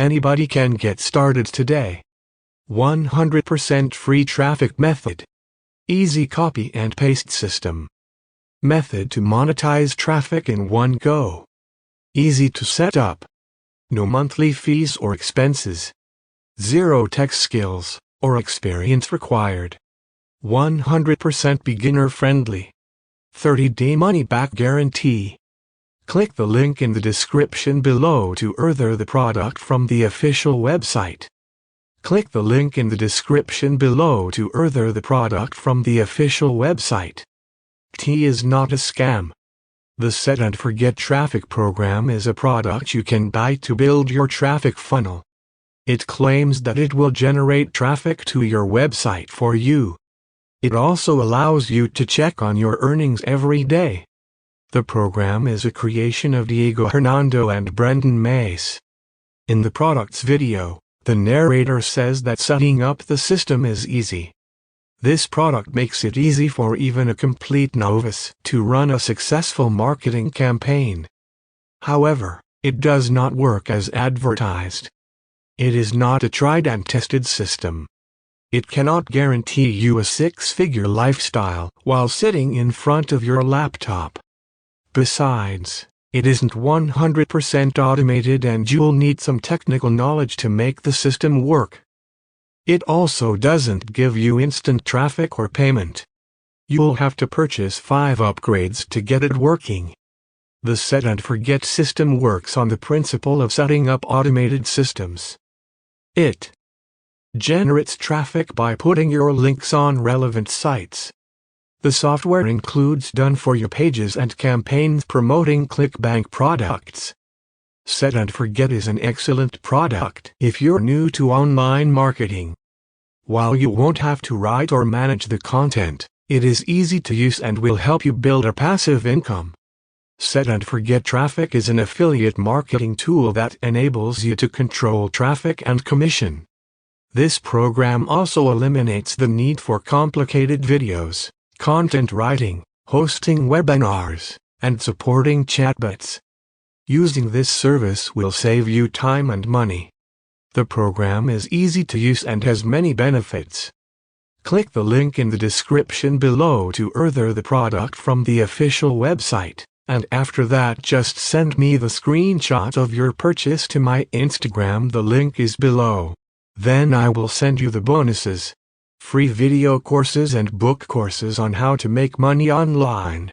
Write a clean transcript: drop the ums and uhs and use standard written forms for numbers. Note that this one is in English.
Anybody can get started today. 100% free traffic method. Easy copy and paste system. Method to monetize traffic in one go. Easy to set up. No monthly fees or expenses. Zero tech skills or experience required. 100% beginner friendly. 30-day money-back guarantee. Click the link in the description below to order the product from the official website. Click the link in the description below to order the product from the official website. T is not a scam. The Set and Forget Traffic program is a product you can buy to build your traffic funnel. It claims that it will generate traffic to your website for you. It also allows you to check on your earnings every day. The program is a creation of Diego Hernando and Brendan Mace. In the product's video, the narrator says that setting up the system is easy. This product makes it easy for even a complete novice to run a successful marketing campaign. However, it does not work as advertised. It is not a tried and tested system. It cannot guarantee you a six-figure lifestyle while sitting in front of your laptop. Besides, it isn't 100% automated and you'll need some technical knowledge to make the system work. It also doesn't give you instant traffic or payment. You'll have to purchase 5 upgrades to get it working. The Set and Forget system works on the principle of setting up automated systems. It generates traffic by putting your links on relevant sites. The software includes done-for-you pages and campaigns promoting ClickBank products. Set and Forget is an excellent product if you're new to online marketing. While you won't have to write or manage the content, it is easy to use and will help you build a passive income. Set and Forget Traffic is an affiliate marketing tool that enables you to control traffic and commission. This program also eliminates the need for complicated videos, content writing, hosting webinars, and supporting chatbots. Using this service will save you time and money. The program is easy to use and has many benefits. Click the link in the description below to order the product from the official website, and after that just send me the screenshot of your purchase to my Instagram. The link is below. Then I will send you the bonuses. Free video courses and book courses on how to make money online.